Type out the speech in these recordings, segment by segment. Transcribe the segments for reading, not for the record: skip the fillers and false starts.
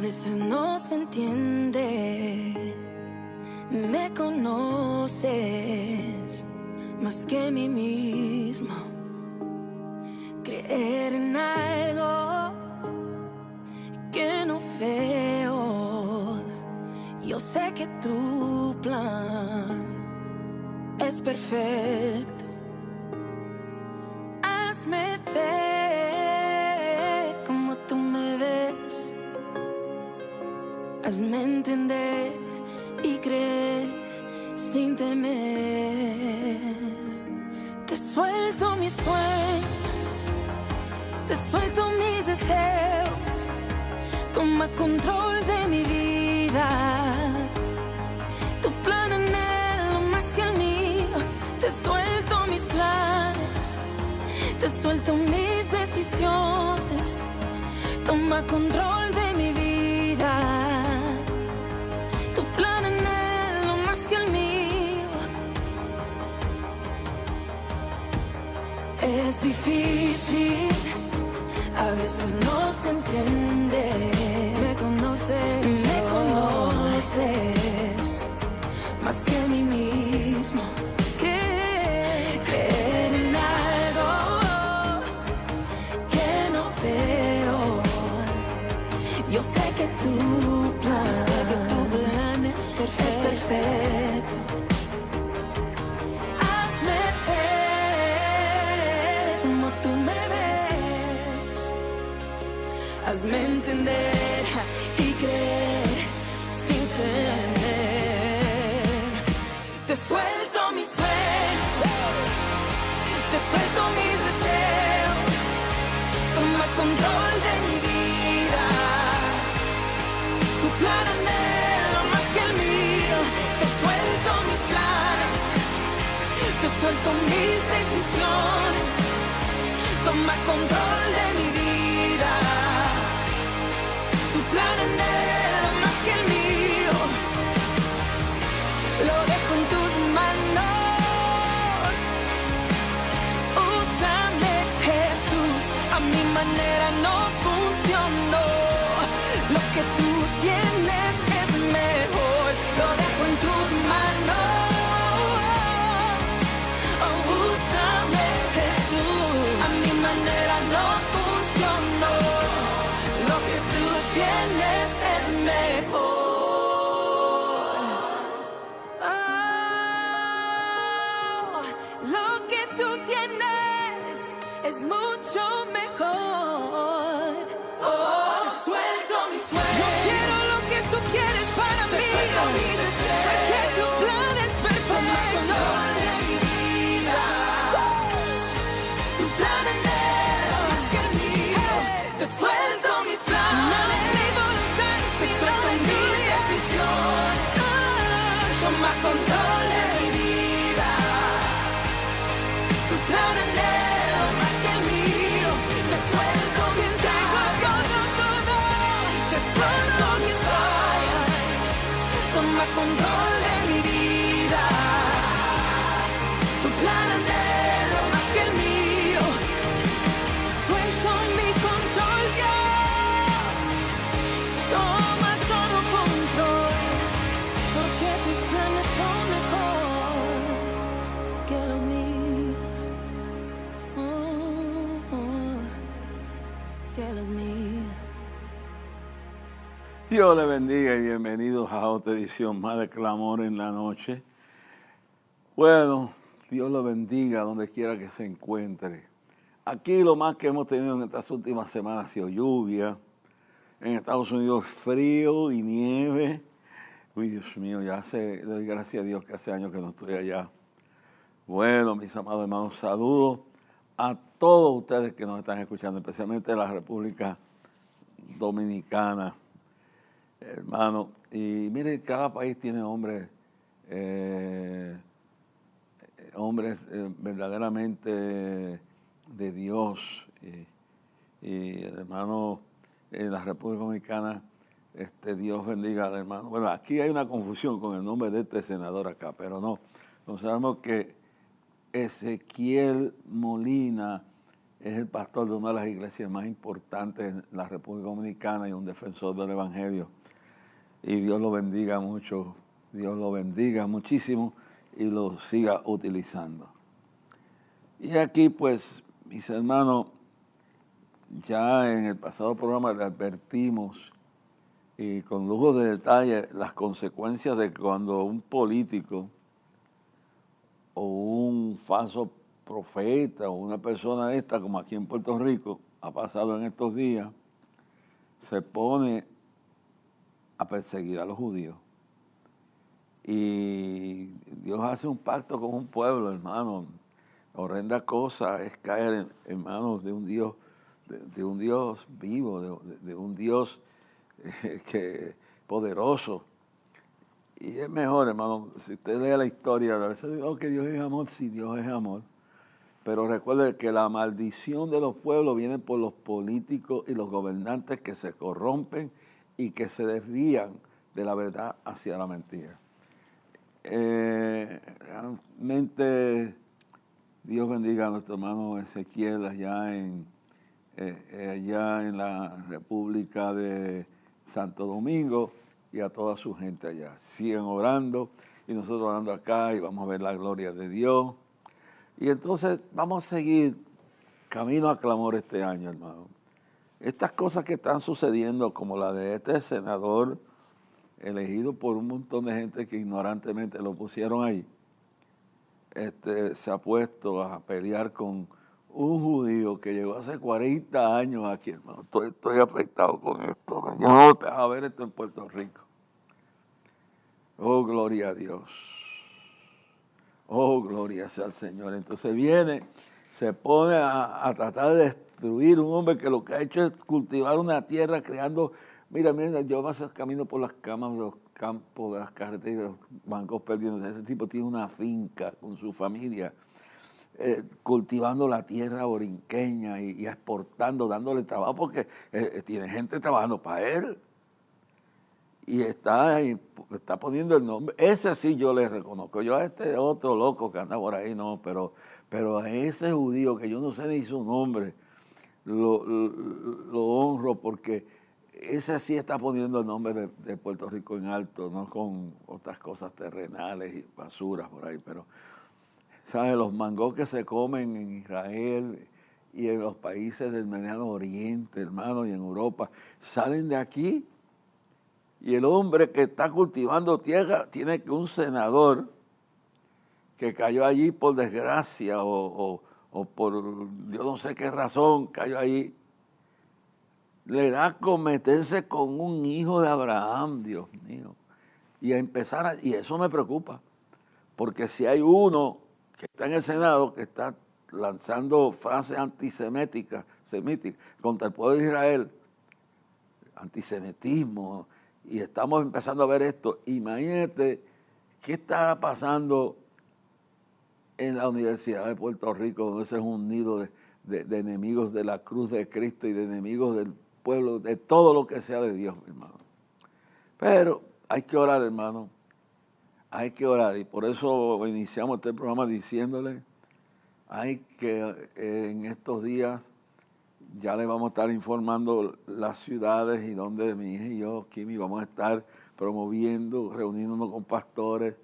veces no se entiende. Me conoces más que mí mismo. Creer en algo que no veo. Yo sé que tu plan es perfecto. Hazme ver como tú me ves. Hazme entender y creer sin temer. Te suelto mis sueños, te suelto mis deseos. Toma control de mi vida. Tu plan anhelo más que el mío. Te suelto mis planes, te suelto mis decisiones. Toma control de mi vida. Tu plan anhelo más que el mío. Es difícil, a veces no se entiende. Me conoces más que a mí mismo. Creer en algo que no veo. Yo sé que tu plan es perfecto. Hazme ver como tú me ves. Hazme entender y creer sin temer. Te suelto mis sueños, te suelto mis deseos. Toma control de mi vida. Tu plan anhelo más que el mío. Te suelto mis planes, te suelto mis decisiones. Toma control de mi vida. Tu plan anhelo más que el mío. Lo dejo en tus manos. Úsame, Jesús. A mi manera no funcionó. Lo que tú tienes es mejor. Lo dejo en tus manos. Oh, úsame, Jesús. A mi manera no funcionó. Lo que tú tienes es mejor. Oh, lo que tú tienes es mucho mejor. Oh, suelto mis sueños. Yo quiero lo que tú quieres para mí. Porque tu plan es perfecto. De mi vida. Tu plan anhelo más que el mío. Te suelto mis planes. Nada es mi voluntad, sino de mis decisiones. Toma control de mi vida. Tu plan anhelo más que el mío. Te suelto mis todo. Te suelto mis sueños. Toma control de mi vida. Tu plan anhelo más que el mío. Suelto mi control, Dios. Toma todo control. Porque tus planes son mejor que los míos. Que los míos. Dios le bendiga y bienvenidos a otra edición más de Clamor en la Noche. Bueno, Dios lo bendiga donde quiera que se encuentre. Aquí lo más que hemos tenido en estas últimas semanas ha sido lluvia. En Estados Unidos frío y nieve. Uy, Dios mío, le doy gracias a Dios que hace años que no estoy allá. Bueno, mis amados hermanos, saludos a todos ustedes que nos están escuchando, especialmente de la República Dominicana. Hermano, y mire, cada país tiene hombres verdaderamente de Dios. Y hermano, en la República Dominicana, Dios bendiga al hermano. Bueno, aquí hay una confusión con el nombre de este senador acá, pero no sabemos que Ezequiel Molina es el pastor de una de las iglesias más importantes en la República Dominicana y un defensor del Evangelio. Y Dios lo bendiga mucho, Dios lo bendiga muchísimo y lo siga utilizando. Y aquí, pues, mis hermanos, ya en el pasado programa le advertimos y con lujo de detalle las consecuencias de cuando un político o un falso profeta o una persona esta, como aquí en Puerto Rico, ha pasado en estos días, se pone a perseguir a los judíos. Y Dios hace un pacto con un pueblo, hermano. Horrenda cosa es caer en manos de un Dios, de un Dios vivo, de un Dios poderoso. Y es mejor, hermano, si usted lee la historia, a veces digo que Dios es amor, sí, Dios es amor. Pero recuerde que la maldición de los pueblos viene por los políticos y los gobernantes que se corrompen y que se desvían de la verdad hacia la mentira. Realmente Dios bendiga a nuestro hermano Ezequiel allá en la República de Santo Domingo y a toda su gente allá. Siguen orando y nosotros orando acá y vamos a ver la gloria de Dios. Y entonces vamos a seguir camino a clamor este año, hermano. Estas cosas que están sucediendo, como la de este senador elegido por un montón de gente que ignorantemente lo pusieron ahí, se ha puesto a pelear con un judío que llegó hace 40 años aquí, hermano. Estoy afectado con esto. Yo no voy a ver esto en Puerto Rico. Oh, gloria a Dios. Oh, gloria sea al Señor. Entonces viene, se pone a tratar de destruir un hombre que lo que ha hecho es cultivar una tierra creando, mira, yo paso camino por las camas de los campos, de las carreteras, de los bancos perdidos. Ese tipo tiene una finca con su familia, cultivando la tierra borinqueña y exportando, dándole trabajo, porque tiene gente trabajando para él. Y está poniendo el nombre. Ese sí yo le reconozco. Yo a este otro loco que anda por ahí, no, pero a ese judío que yo no sé ni su nombre, lo honro porque ese sí está poniendo el nombre de Puerto Rico en alto, no con otras cosas terrenales y basuras por ahí. Pero, ¿sabes? Los mangos que se comen en Israel y en los países del Mediano Oriente, hermano, y en Europa, salen de aquí. Y el hombre que está cultivando tierra tiene que un senador que cayó allí por desgracia o por yo no sé qué razón cayó allí, le da a meterse con un hijo de Abraham, Dios mío. Y a empezar, y eso me preocupa, porque si hay uno que está en el Senado que está lanzando frases antisemíticas contra el pueblo de Israel, antisemitismo, y estamos empezando a ver esto. Imagínate qué estará pasando en la Universidad de Puerto Rico, donde ese es un nido de enemigos de la cruz de Cristo y de enemigos del pueblo, de todo lo que sea de Dios, hermano. Pero hay que orar, hermano. Hay que orar. Y por eso iniciamos este programa diciéndole, hay que en estos días ya le vamos a estar informando las ciudades y donde mi hija y yo, Kimi, vamos a estar promoviendo, reuniéndonos con pastores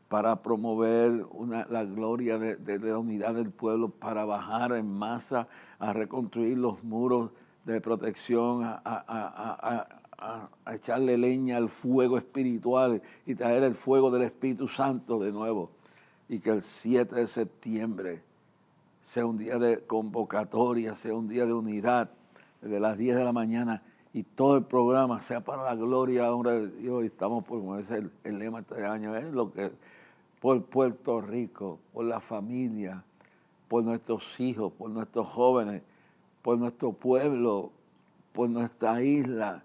para promover la gloria de la unidad del pueblo, para bajar en masa a reconstruir los muros de protección, a echarle leña al fuego espiritual y traer el fuego del Espíritu Santo de nuevo. Y que el 7 de septiembre sea un día de convocatoria, sea un día de unidad, desde las 10 de la mañana, y todo el programa sea para la gloria y la honra de Dios. Y estamos por, como es el lema de este año, es lo que por Puerto Rico, por la familia, por nuestros hijos, por nuestros jóvenes, por nuestro pueblo, por nuestra isla.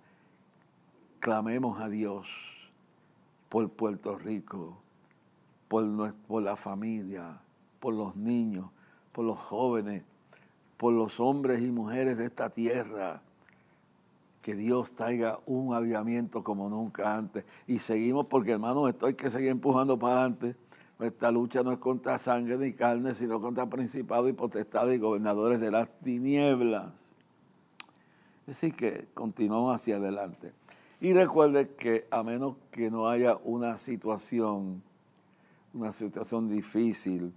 Clamemos a Dios por Puerto Rico, por la familia, por los niños, por los jóvenes, por los hombres y mujeres de esta tierra. Que Dios traiga un avivamiento como nunca antes. Y seguimos porque, hermano, esto hay que seguir empujando para adelante. Nuestra lucha no es contra sangre ni carne, sino contra principados y potestades y gobernadores de las tinieblas. Así que continuamos hacia adelante. Y recuerde que a menos que no haya una situación difícil,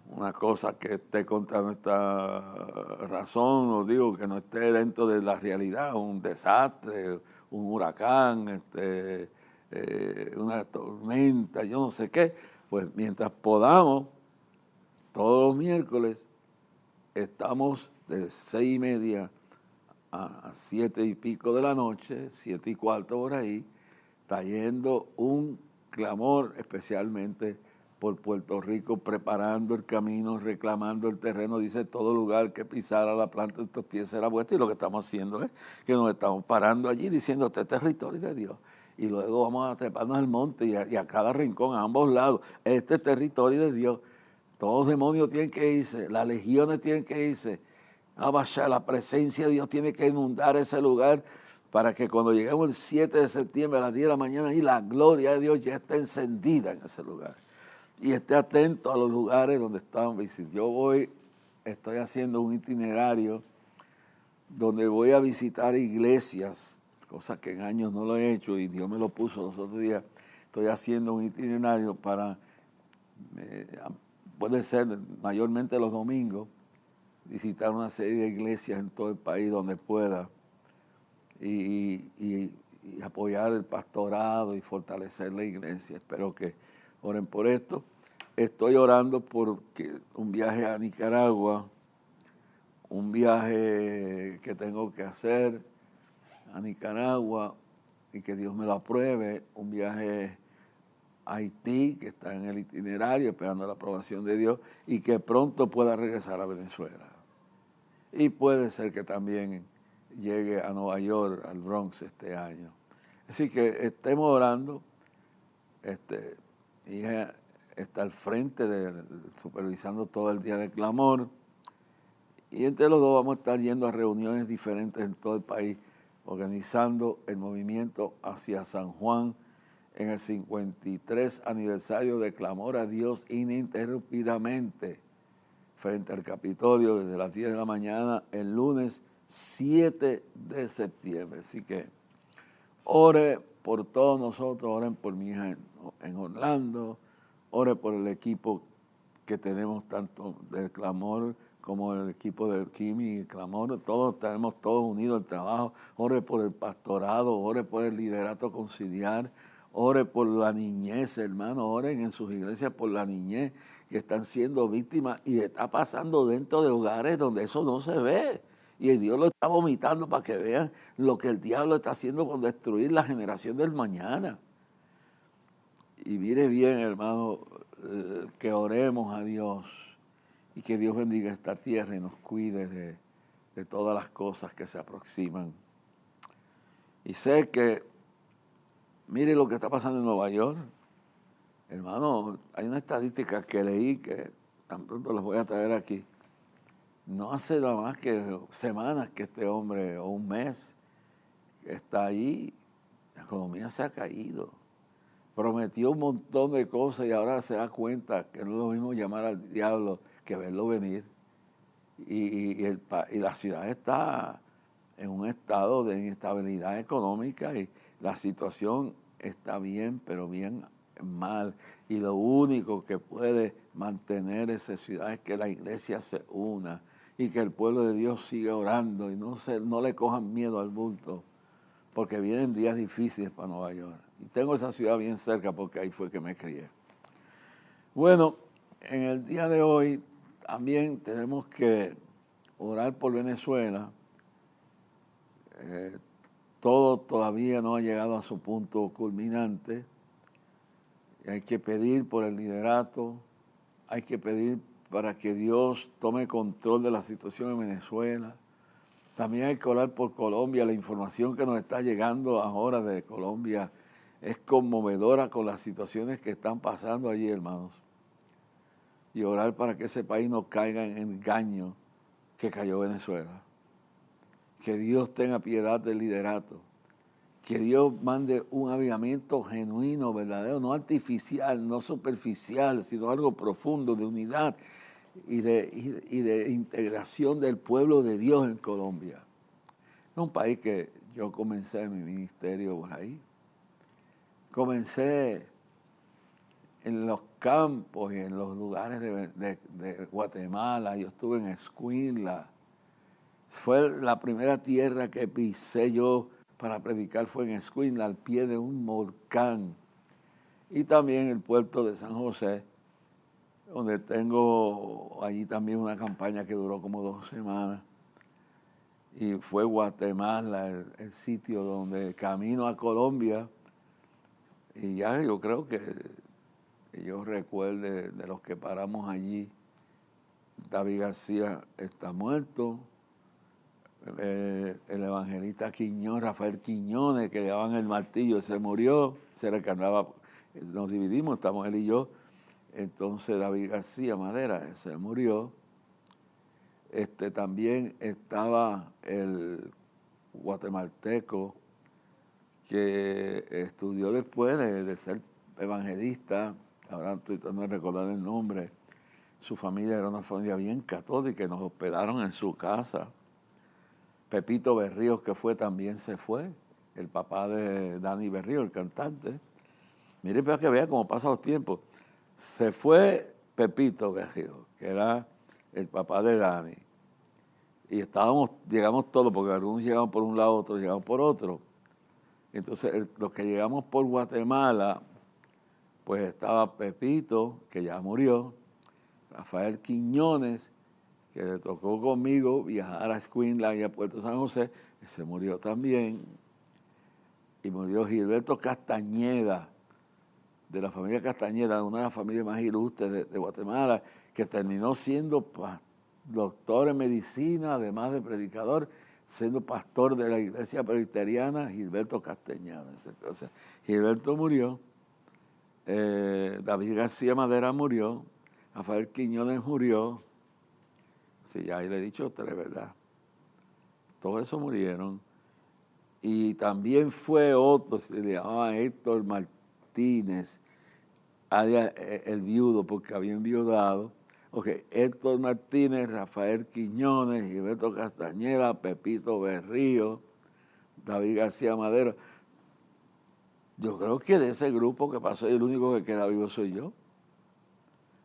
una cosa que esté contra nuestra razón, o digo que no esté dentro de la realidad, un desastre, un huracán, una tormenta, yo no sé qué, pues mientras podamos, todos los miércoles estamos de 6:30 a 7:00 de la noche, 7:15 por ahí, trayendo un clamor especialmente por Puerto Rico, preparando el camino, reclamando el terreno. Dice, todo lugar que pisara la planta de estos pies será vuestro. Y lo que estamos haciendo es que nos estamos parando allí diciendo, este territorio de Dios. Y luego vamos a treparnos al monte y a cada rincón, a ambos lados. Este territorio de Dios. Todos los demonios tienen que irse, las legiones tienen que irse. La presencia de Dios tiene que inundar ese lugar para que cuando lleguemos el 7 de septiembre a las 10 de la mañana y la gloria de Dios ya esté encendida en ese lugar. Y esté atento a los lugares donde estamos visitando. Estoy haciendo un itinerario donde voy a visitar iglesias, cosa que en años no lo he hecho y Dios me lo puso los otros días. Estoy haciendo un itinerario para, puede ser mayormente los domingos, visitar una serie de iglesias en todo el país donde pueda y apoyar el pastorado y fortalecer la iglesia. Espero que oren por esto. Estoy orando por un viaje a Nicaragua, un viaje que tengo que hacer a Nicaragua y que Dios me lo apruebe, un viaje a Haití, que está en el itinerario, esperando la aprobación de Dios, y que pronto pueda regresar a Venezuela. Y puede ser que también llegue a Nueva York, al Bronx este año. Así que estemos orando. Mi hija está al frente, supervisando todo el día de clamor. Y entre los dos vamos a estar yendo a reuniones diferentes en todo el país, organizando el movimiento hacia San Juan en el 53 aniversario de Clamor a Dios ininterrumpidamente, frente al Capitolio desde las 10 de la mañana el lunes 7 de septiembre. Así que ore por todos nosotros, oren por mi hija en Orlando, ore por el equipo que tenemos tanto del Clamor como el equipo de Kimi y Clamor, tenemos todos unidos el trabajo, ore por el pastorado, ore por el liderato conciliar, ore por la niñez, hermano, oren en sus iglesias por la niñez que están siendo víctimas y está pasando dentro de hogares donde eso no se ve. Y Dios lo está vomitando para que vean lo que el diablo está haciendo con destruir la generación del mañana. Y mire bien, hermano, que oremos a Dios y que Dios bendiga esta tierra y nos cuide de todas las cosas que se aproximan. Y sé que, mire lo que está pasando en Nueva York. Hermano, hay una estadística que leí que tan pronto les voy a traer aquí. No hace nada más que semanas que este hombre, o un mes, que está ahí, la economía se ha caído. Prometió un montón de cosas y ahora se da cuenta que no es lo mismo llamar al diablo que verlo venir. Y la ciudad está en un estado de inestabilidad económica y la situación está bien, pero bien mal. Y lo único que puede mantener esa ciudad es que la iglesia se una y que el pueblo de Dios siga orando y no le cojan miedo al bulto, porque vienen días difíciles para Nueva York. Y tengo esa ciudad bien cerca porque ahí fue que me crié. Bueno, en el día de hoy también tenemos que orar por Venezuela. Todo todavía no ha llegado a su punto culminante. Y hay que pedir por el liderato, hay que pedir para que Dios tome control de la situación en Venezuela. También hay que orar por Colombia. La información que nos está llegando ahora de Colombia es conmovedora con las situaciones que están pasando allí, hermanos. Y orar para que ese país no caiga en el engaño que cayó Venezuela. Que Dios tenga piedad del liderato. que Dios mande un avivamiento genuino, verdadero, no artificial, no superficial, sino algo profundo de unidad y de integración del pueblo de Dios en Colombia. Es un país que yo comencé mi ministerio por ahí. Comencé en los campos y en los lugares de Guatemala. Yo estuve en Escuintla. Fue la primera tierra que pisé yo para predicar, fue en Escuintla, al pie de un volcán. Y también el puerto de San José, donde tengo allí también una campaña que duró como 2 semanas. Y fue Guatemala el sitio donde camino a Colombia. Y ya yo creo que yo recuerde de los que paramos allí, David García está muerto, el evangelista Quiñón, Rafael Quiñones, que llevaban el martillo, se murió, se recargaba, nos dividimos, estamos él y yo. Entonces David García Madera se murió. También estaba el guatemalteco que estudió después de ser evangelista, ahora estoy tratando de recordar el nombre. Su familia era una familia bien católica y nos hospedaron en su casa. Pepito Berríos, que también se fue, el papá de Dani Berríos, el cantante. Miren para que vea cómo pasan los tiempos. Se fue Pepito Berríos, que era el papá de Dani. Y llegamos todos, porque algunos llegamos por un lado, otros llegamos por otro. Entonces, los que llegamos por Guatemala, pues estaba Pepito, que ya murió, Rafael Quiñones, que le tocó conmigo viajar a Escuintla y a Puerto San José, que se murió también. Y murió Gilberto Castañeda, de la familia Castañeda, una de las familias más ilustres de Guatemala, que terminó siendo doctor en medicina, además de predicador, siendo pastor de la iglesia presbiteriana, Gilberto Castañeda. O sea, Gilberto murió, David García Madera murió, Rafael Quiñones murió. Sí, ya ahí le he dicho 3, ¿verdad? Todos esos murieron. Y también fue otro, se le llamaba Héctor Martínez, el viudo, porque había enviudado. Héctor Martínez, Rafael Quiñones, Gilberto Castañeda, Pepito Berrío, David García Madera. Yo creo que de ese grupo que pasó, el único que queda vivo soy yo,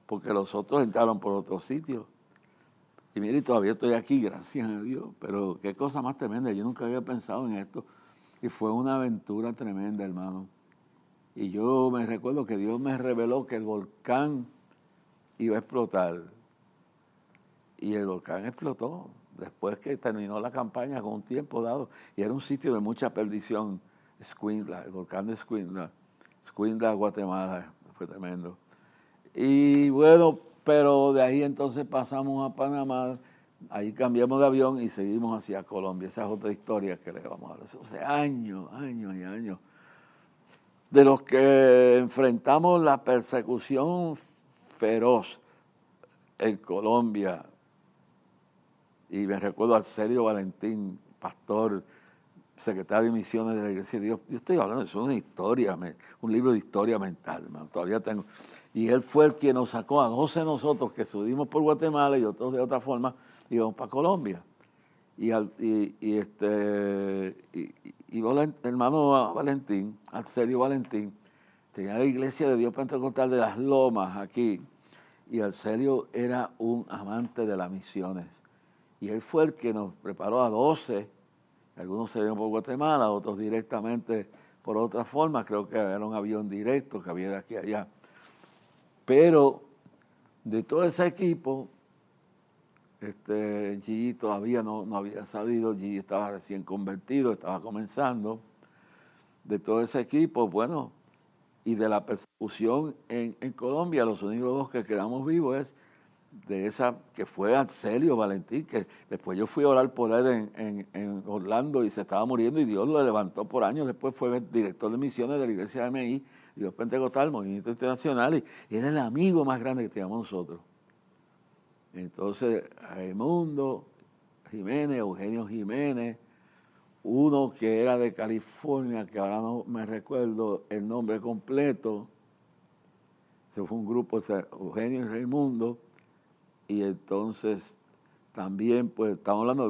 porque los otros entraron por otro sitio. Y mire, todavía estoy aquí, gracias a Dios, pero qué cosa más tremenda, yo nunca había pensado en esto. Y fue una aventura tremenda, hermano. Y yo me recuerdo que Dios me reveló que el volcán iba a explotar. Y el volcán explotó después que terminó la campaña con un tiempo dado. Y era un sitio de mucha perdición, Escuintla, el volcán de Escuintla, Guatemala, fue tremendo. Y bueno, pero de ahí entonces pasamos a Panamá, ahí cambiamos de avión y seguimos hacia Colombia. Esa es otra historia que le vamos a hablar. O sea, años y años, de los que enfrentamos la persecución feroz en Colombia. Y me recuerdo a Arcelio Valentín, pastor, secretario de misiones de la Iglesia de Dios. Yo estoy hablando, eso es una historia, un libro de historia mental, hermano, todavía tengo. Y él fue el que nos sacó a 12 nosotros que subimos por Guatemala y otros de otra forma íbamos para Colombia. El hermano Valentín, Arcelio Valentín, tenía la Iglesia de Dios Pentecostal de las Lomas aquí. Y Arcelio era un amante de las misiones. Y él fue el que nos preparó a 12. Algunos se dieron por Guatemala, otros directamente por otra forma. Creo que era un avión directo que había de aquí a allá. Pero de todo ese equipo, Gigi todavía no había salido. Gigi estaba recién convertido, estaba comenzando. De todo ese equipo, bueno, y de la persecución en Colombia, los únicos 2 que quedamos vivos es de esa que fue Arcelio Valentín, que después yo fui a orar por él en Orlando y se estaba muriendo y Dios lo levantó por años. Después fue director de misiones de la Iglesia de MI, Dios Pentecostal, Movimiento Internacional, y era el amigo más grande que teníamos nosotros. Entonces, Raimundo Jiménez, Eugenio Jiménez, uno que era de California, que ahora no me recuerdo el nombre completo. Ese fue un grupo, Eugenio y Raimundo, y entonces también, pues, estamos hablando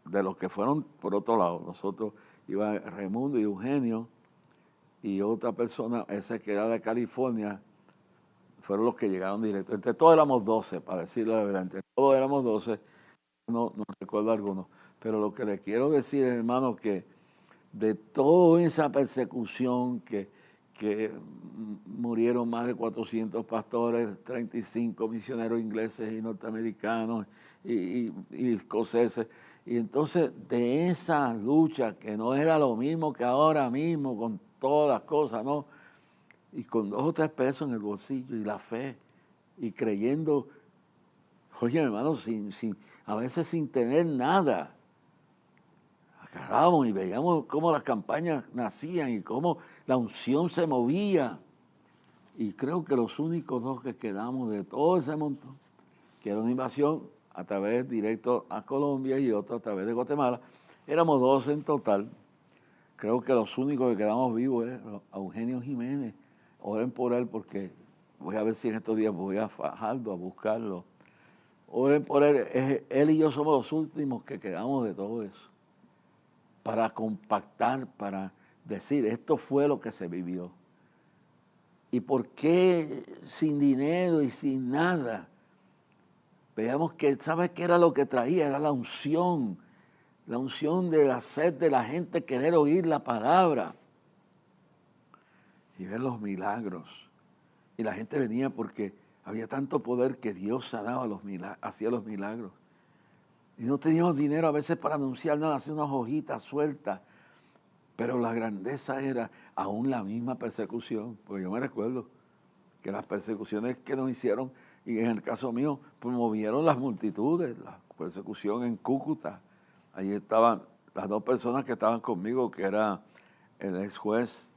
de los que fueron por otro lado. Nosotros iba Raimundo y Eugenio, y otra persona, ese que era de California, fueron los que llegaron directo. Entre todos éramos 12, para decirlo de verdad, entre todos éramos 12, no recuerdo algunos. Pero lo que le quiero decir, hermano, que de toda esa persecución que murieron más de 400 pastores, 35 misioneros ingleses y norteamericanos y escoceses. Y entonces de esa lucha, que no era lo mismo que ahora mismo, con todas las cosas, ¿no? Y con 2 o 3 pesos en el bolsillo y la fe, y creyendo, oye, hermano, a veces sin tener nada. Agarrábamos y veíamos cómo las campañas nacían y cómo la unción se movía. Y creo que los únicos 2 que quedamos de todo ese montón, que era una invasión a través directo a Colombia y otro a través de Guatemala, éramos 12 en total. Creo que los únicos que quedamos vivos es Eugenio Jiménez. Oren por él, porque voy a ver si en estos días voy a Fajardo a buscarlo. Oren por él. Él y yo somos los últimos que quedamos de todo eso, para compactar, para decir, esto fue lo que se vivió. ¿Y por qué sin dinero y sin nada? Veamos que, ¿sabes qué era lo que traía? Era la unción de la sed de la gente, querer oír la palabra y ver los milagros. Y la gente venía porque había tanto poder que Dios sanaba hacía los milagros. Y no teníamos dinero a veces para anunciar nada, hacía unas hojitas sueltas. Pero la grandeza era aún la misma persecución. Porque yo me recuerdo que las persecuciones que nos hicieron, y en el caso mío, promovieron las multitudes. La persecución en Cúcuta. Allí estaban las 2 personas que estaban conmigo, que era el ex juez,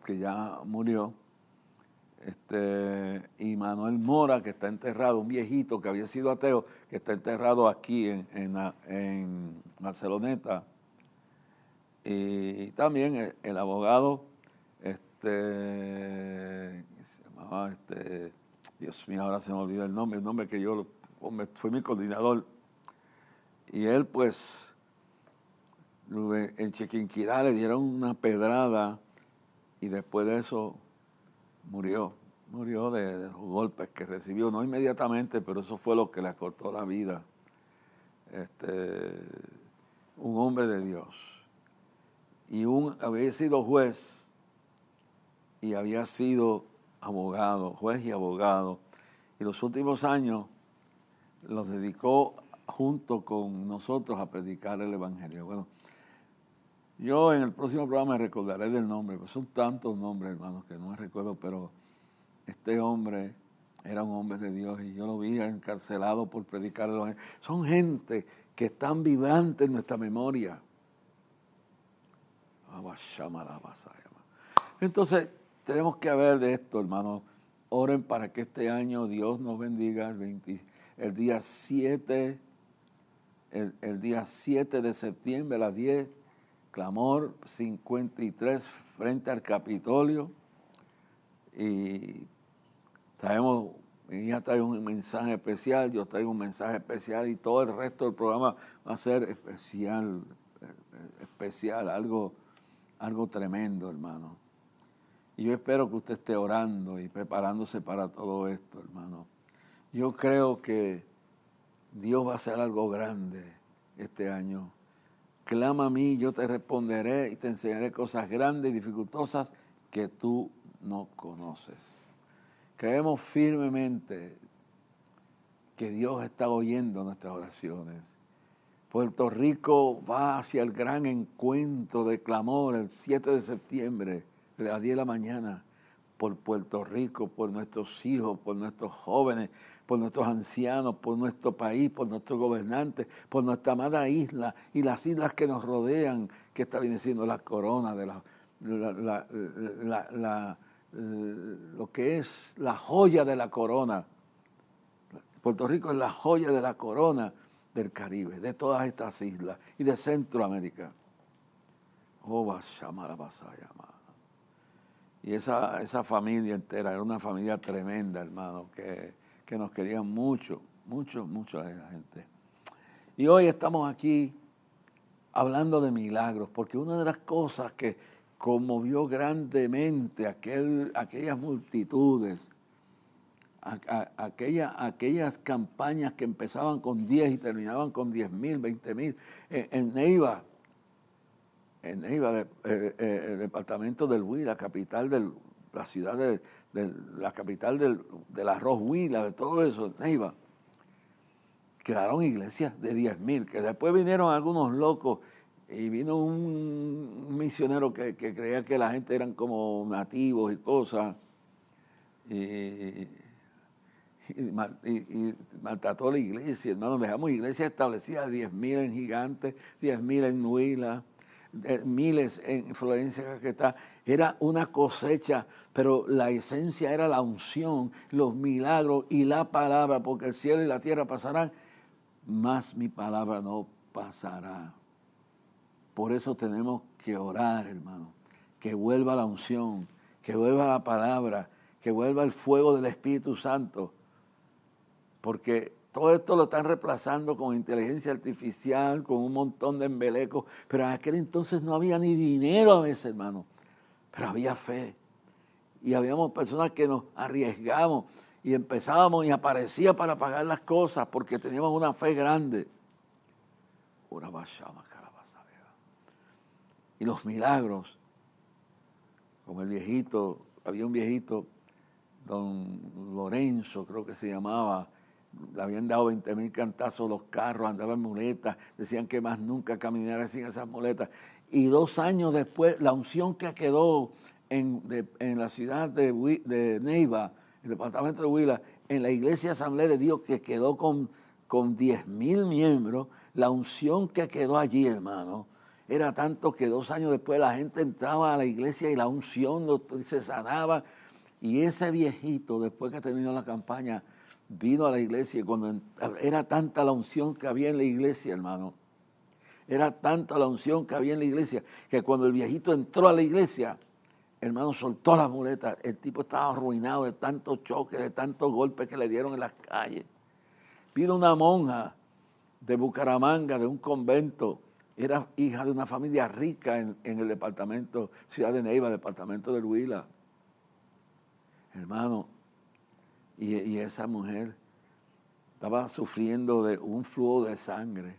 que ya murió, y Manuel Mora, que está enterrado, un viejito que había sido ateo, que está enterrado aquí en Barceloneta. Y también el abogado, se llamaba, Dios mío, ahora se me olvida el nombre que yo, fue mi coordinador. Y él, pues, en Chiquinquirá le dieron una pedrada y después de eso murió de los golpes que recibió, no inmediatamente, pero eso fue lo que le cortó la vida. Un hombre de Dios. Y había sido juez y había sido abogado, juez y abogado. Y los últimos años los dedicó junto con nosotros a predicar el Evangelio. Bueno, yo en el próximo programa me recordaré del nombre, pues son tantos nombres, hermanos, que no me recuerdo, pero este hombre era un hombre de Dios y yo lo vi encarcelado por predicar el Evangelio. Son gente que están vibrantes en nuestra memoria. Entonces, tenemos que ver de esto, hermanos. Oren para que este año Dios nos bendiga. El día 7 de septiembre a las 10, clamor 53 frente al Capitolio. Y traemos, mi hija trae un mensaje especial, yo traigo un mensaje especial y todo el resto del programa va a ser especial, algo tremendo, hermano. Y yo espero que usted esté orando y preparándose para todo esto, hermano. Yo creo que Dios va a hacer algo grande este año. Clama a mí, yo te responderé y te enseñaré cosas grandes y dificultosas que tú no conoces. Creemos firmemente que Dios está oyendo nuestras oraciones. Puerto Rico va hacia el gran encuentro de clamor el 7 de septiembre, a las 10 de la mañana, por Puerto Rico, por nuestros hijos, por nuestros jóvenes, por nuestros ancianos, por nuestro país, por nuestros gobernantes, por nuestra amada isla y las islas que nos rodean, que está viene siendo la corona de lo que es la joya de la corona. Puerto Rico es la joya de la corona del Caribe, de todas estas islas y de Centroamérica. Oh, Bashamara Basaya, amado. Y esa familia entera era una familia tremenda, hermano, que nos querían mucho, mucho, mucho a la gente. Y hoy estamos aquí hablando de milagros, porque una de las cosas que conmovió grandemente aquellas multitudes, aquellas campañas que empezaban con 10 y terminaban con 10,000, 20,000, en Neiva, el departamento del Huila, capital de la ciudad la capital del arroz Huila, de todo eso, Neiva, quedaron iglesias de 10,000, que después vinieron algunos locos y vino un misionero que creía que la gente eran como nativos y cosas, y maltrató la iglesia, hermano. Dejamos iglesias establecidas, 10,000 en Gigantes, 10,000 en Huila, miles en Florencia, Caquetá. Era una cosecha, pero la esencia era la unción, los milagros y la palabra, porque el cielo y la tierra pasarán, mas mi palabra no pasará. Por eso tenemos que orar, hermano, que vuelva la unción, que vuelva la palabra, que vuelva el fuego del Espíritu Santo, porque todo esto lo están reemplazando con inteligencia artificial, con un montón de embelecos, pero en aquel entonces no había ni dinero a veces, hermano, pero había fe. Y habíamos personas que nos arriesgamos y empezábamos y aparecía para pagar las cosas porque teníamos una fe grande. Y los milagros, como el viejito, había un viejito, don Lorenzo creo que se llamaba, le habían dado 20,000 cantazos los carros, andaba en muletas, decían que más nunca caminara sin esas muletas. Y 2 años después, la unción que quedó en la ciudad de Neiva, el departamento de Huila, en la iglesia Asamblea de Dios, que quedó con 10,000 miembros, la unción que quedó allí, hermano, era tanto que 2 años después la gente entraba a la iglesia y la unción se sanaba. Y ese viejito, después que terminó la campaña, vino a la iglesia y cuando era tanta la unción que había en la iglesia, hermano, era tanta la unción que había en la iglesia, que cuando el viejito entró a la iglesia, hermano, soltó las muletas. El tipo estaba arruinado de tantos choques, de tantos golpes que le dieron en las calles. Vino una monja de Bucaramanga, de un convento, era hija de una familia rica en el departamento, ciudad de Neiva, departamento del Huila. Hermano, y esa mujer estaba sufriendo de un flujo de sangre.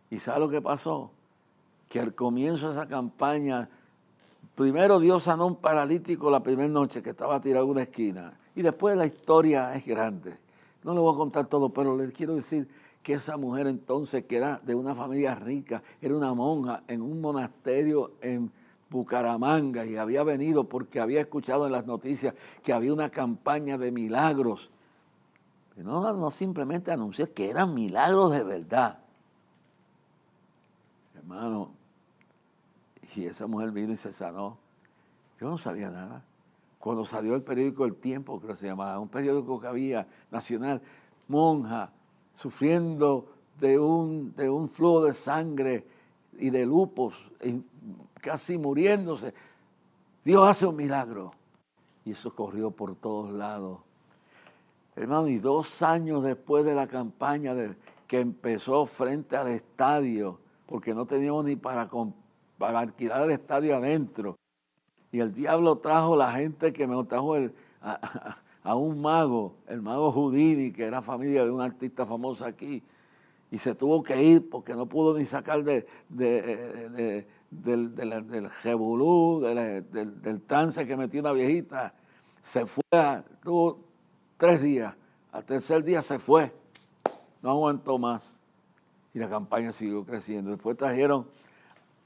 ¿Y sabe lo que pasó? Que al comienzo de esa campaña, primero Dios sanó a un paralítico la primera noche que estaba tirado en una esquina. Y después la historia es grande. No le voy a contar todo, pero les quiero decir que esa mujer entonces, que era de una familia rica, era una monja en un monasterio en Bucaramanga y había venido porque había escuchado en las noticias que había una campaña de milagros. No simplemente anunciar que eran milagros de verdad. Hermano, y esa mujer vino y se sanó. Yo no sabía nada. Cuando salió el periódico El Tiempo, creo que se llamaba, un periódico que había nacional, monja, sufriendo de un flujo de sangre y de lupus, casi muriéndose. Dios hace un milagro. Y eso corrió por todos lados. Hermano, y 2 años después de la campaña que empezó frente al estadio, porque no teníamos ni para alquilar el estadio adentro. Y el diablo trajo la gente que me trajo a un mago, el mago Houdini, que era familia de un artista famoso aquí, y se tuvo que ir porque no pudo ni sacar del revolú, del trance que metió una viejita. Se fue, tuvo 3 días, al tercer día se fue, no aguantó más, y la campaña siguió creciendo. Después trajeron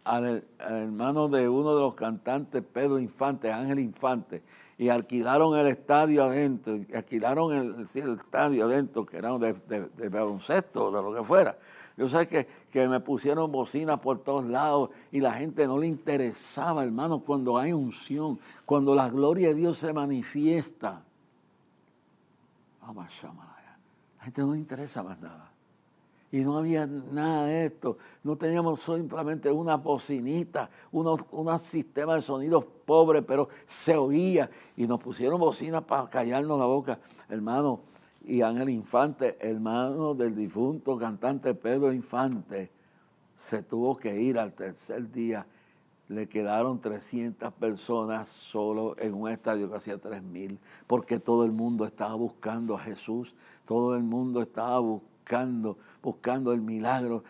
al hermano de uno de los cantantes, Pedro Infante, Ángel Infante, y alquilaron el estadio adentro, alquilaron el estadio adentro, que era de baloncesto, de lo que fuera. Yo sé que me pusieron bocinas por todos lados y la gente no le interesaba, hermano, cuando hay unción, cuando la gloria de Dios se manifiesta. La gente no le interesa más nada. Y no había nada de esto. No teníamos simplemente una bocinita, unos sistemas de sonidos pobres, pero se oía. Y nos pusieron bocinas para callarnos la boca. Hermano, y Ángel Infante, hermano del difunto cantante Pedro Infante, se tuvo que ir al tercer día. Le quedaron 300 personas solo en un estadio que hacía 3,000, porque todo el mundo estaba buscando a Jesús, todo el mundo estaba buscando el milagro,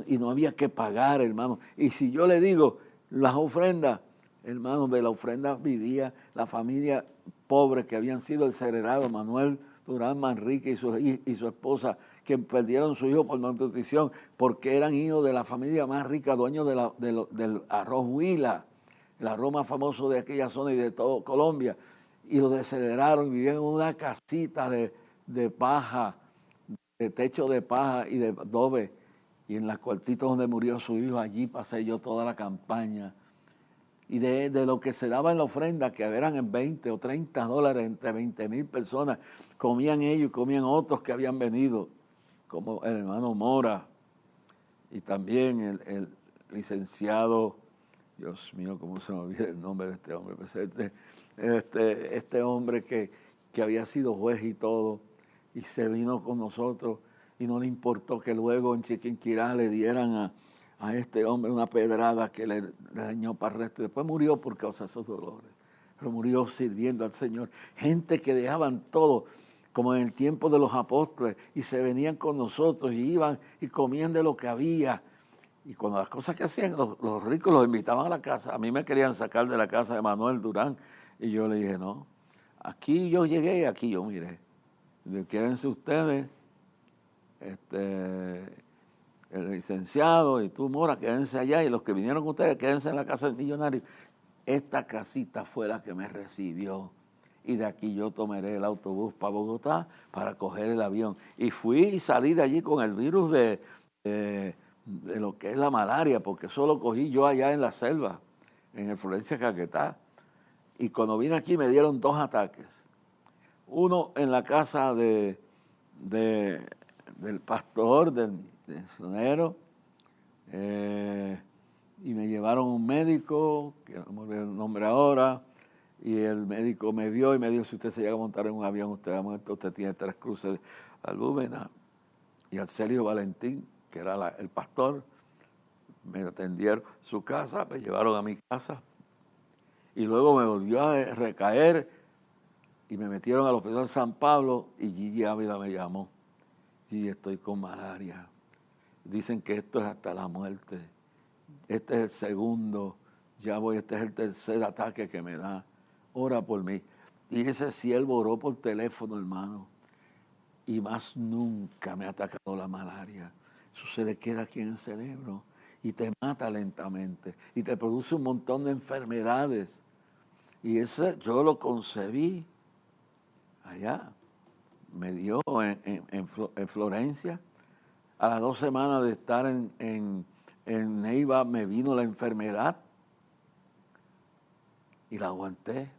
y no había que pagar, hermano. Y si yo le digo, las ofrendas, hermano, de la ofrenda vivía la familia pobre que habían sido desheredados, Manuel Durán Manrique y su esposa, que perdieron su hijo por malnutrición, porque eran hijos de la familia más rica, dueños del arroz Huila, el arroz más famoso de aquella zona y de todo Colombia, y lo desheredaron, vivían en una casita de paja, de techo de paja y de adobe, y en las cuartitos donde murió su hijo, allí pasé yo toda la campaña. Y de lo que se daba en la ofrenda, que eran en 20 o 30 dólares, entre 20,000 personas, comían ellos y comían otros que habían venido, como el hermano Mora, y también el licenciado, Dios mío, cómo se me olvida el nombre de este hombre, pues este hombre que había sido juez y todo, y se vino con nosotros, y no le importó que luego en Chiquinquirá le dieran a este hombre una pedrada que le dañó para el resto. Después murió por causa de esos dolores, pero murió sirviendo al Señor. Gente que dejaban todo, como en el tiempo de los apóstoles, y se venían con nosotros y iban y comían de lo que había. Y cuando las cosas que hacían, los ricos los invitaban a la casa. A mí me querían sacar de la casa de Manuel Durán, y yo le dije, no, aquí yo llegué y aquí yo miré. Quédense ustedes, el licenciado y tú, Mora, quédense allá, y los que vinieron con ustedes, quédense en la casa del millonario. Esta casita fue la que me recibió, y de aquí yo tomaré el autobús para Bogotá para coger el avión. Y fui y salí de allí con el virus de lo que es la malaria, porque eso lo cogí yo allá en la selva, en el Florencia Caquetá. Y cuando vine aquí me dieron 2 ataques. Uno en la casa del pastor, del misionero, y me llevaron a un médico, que no me olvido el nombre ahora, y el médico me vio y me dijo, si usted se llega a montar en un avión, usted va muerto, usted tiene 3 cruces de albúmina. Y Arcelio Valentín, que era el pastor, me atendieron su casa, me llevaron a mi casa, y luego me volvió a recaer, y me metieron al hospital San Pablo, y Gigi Ávila me llamó. Gigi, estoy con malaria. Dicen que esto es hasta la muerte. Este es el segundo, este es el tercer ataque que me da. Ora por mí. Y ese siervo oró por teléfono, hermano. Y más nunca me ha atacado la malaria. Eso se le queda aquí en el cerebro y te mata lentamente y te produce un montón de enfermedades. Y ese yo lo concebí allá. Me dio en Florencia. A las 2 semanas de estar en Neiva me vino la enfermedad y la aguanté.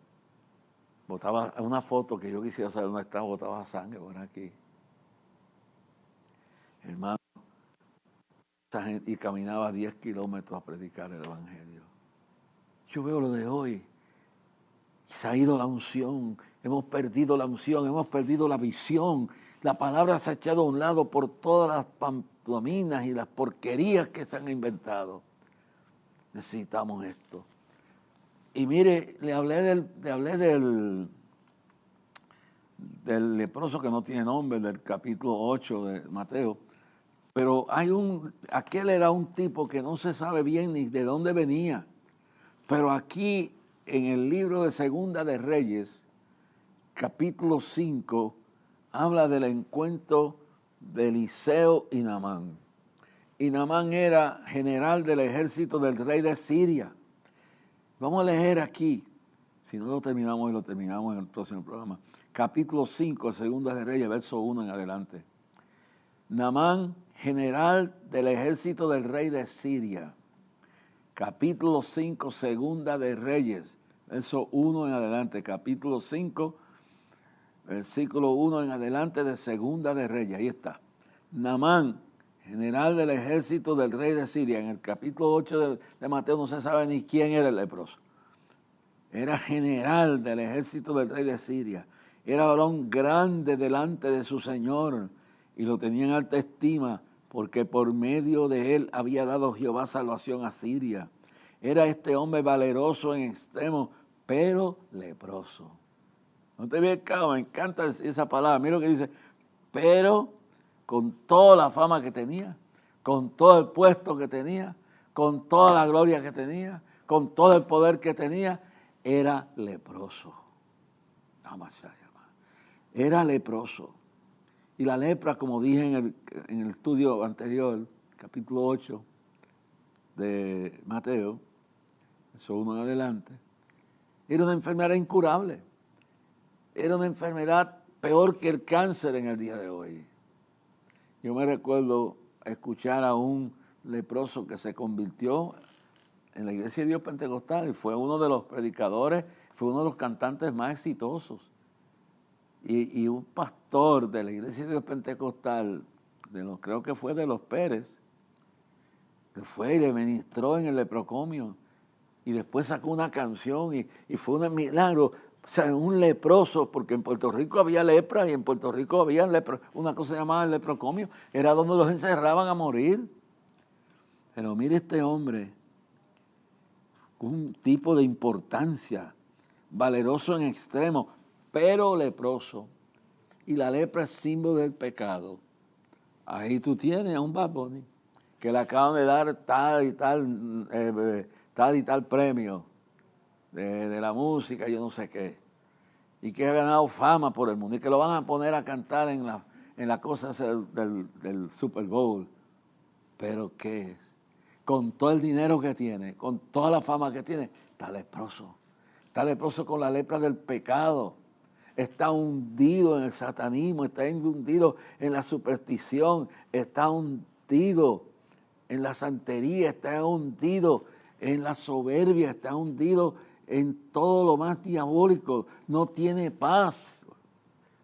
Botaba una foto que yo quisiera saber dónde estaba, botaba sangre por aquí. Hermano, esa gente, y caminaba 10 kilómetros a predicar el Evangelio. Yo veo lo de hoy. Se ha ido la unción, hemos perdido la unción, hemos perdido la visión. La palabra se ha echado a un lado por todas las pantominas y las porquerías que se han inventado. Necesitamos esto. Y mire, le hablé del leproso que no tiene nombre, del capítulo 8 de Mateo. Pero aquel era un tipo que no se sabe bien ni de dónde venía. Pero aquí, en el libro de Segunda de Reyes, capítulo 5, habla del encuentro de Eliseo y Naamán. Y Naamán era general del ejército del rey de Siria. Vamos a leer aquí, si no lo terminamos hoy, lo terminamos en el próximo programa. Capítulo 5 de Segunda de Reyes, verso 1 en adelante. Naamán, general del ejército del rey de Siria. Capítulo 5, Segunda de Reyes, verso 1 en adelante. Capítulo 5, versículo 1 en adelante de Segunda de Reyes. Ahí está. Naamán, general del ejército del rey de Siria. En el capítulo 8 de Mateo no se sabe ni quién era el leproso. Era general del ejército del rey de Siria. Era varón grande delante de su Señor y lo tenía en alta estima porque por medio de él había dado Jehová salvación a Siria. Era este hombre valeroso en extremo, pero leproso. No te veas, me encanta esa palabra. Mira lo que dice, pero con toda la fama que tenía, con todo el puesto que tenía, con toda la gloria que tenía, con todo el poder que tenía, era leproso. Era leproso. Y la lepra, como dije en el estudio anterior, capítulo 8 de Mateo, eso 1 en adelante, era una enfermedad incurable. Era una enfermedad peor que el cáncer en el día de hoy. Yo me recuerdo escuchar a un leproso que se convirtió en la Iglesia de Dios Pentecostal y fue uno de los predicadores, fue uno de los cantantes más exitosos. Y un pastor de la Iglesia de Dios Pentecostal, creo que fue de los Pérez, que fue y le ministró en el leprocomio y después sacó una canción y fue un milagro. O sea, un leproso, porque en Puerto Rico había lepra y en Puerto Rico había una cosa llamada el leprocomio, era donde los encerraban a morir. Pero mire este hombre, un tipo de importancia, valeroso en extremo, pero leproso. Y la lepra es símbolo del pecado. Ahí tú tienes a un Bad Bunny que le acaban de dar tal y tal premio de la música, yo no sé qué, y que ha ganado fama por el mundo y que lo van a poner a cantar en la cosa del Super Bowl. Pero ¿qué es? Con todo el dinero que tiene, con toda la fama que tiene, está leproso con la lepra del pecado, está hundido en el satanismo, está hundido en la superstición, está hundido en la santería, está hundido en la soberbia, está hundido en todo lo más diabólico, no tiene paz,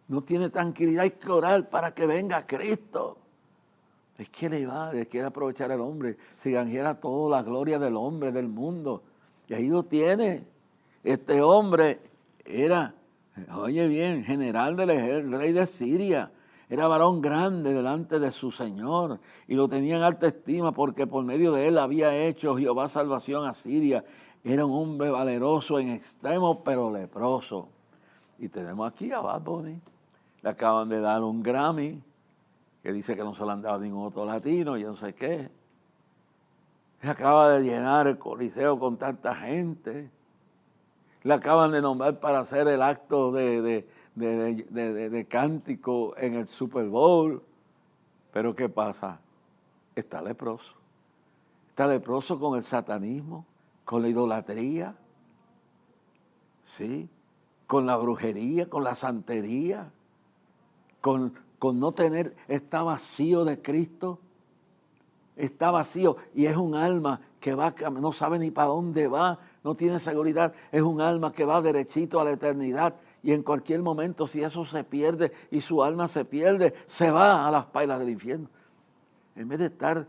no tiene tranquilidad. Hay que orar para que venga Cristo. Es que le quiere aprovechar al hombre, se granjera toda la gloria del hombre, del mundo. Y ahí lo tiene. Este hombre era, oye bien, general del rey de Siria. Era varón grande delante de su Señor y lo tenía en alta estima porque por medio de él había hecho Jehová salvación a Siria. Era un hombre valeroso en extremo, pero leproso. Y tenemos aquí a Bad Bunny. Le acaban de dar un Grammy, que dice que no se lo han dado ningún otro latino, yo no sé qué. Le acaba de llenar el Coliseo con tanta gente. Le acaban de nombrar para hacer el acto de cántico en el Super Bowl. Pero ¿qué pasa? Está leproso. Está leproso con el satanismo, con la idolatría, ¿sí? Con la brujería, con la santería, con no tener, está vacío de Cristo. Está vacío y es un alma que va, no sabe ni para dónde va, no tiene seguridad, es un alma que va derechito a la eternidad y en cualquier momento si eso se pierde y su alma se pierde, se va a las pailas del infierno. En vez de estar,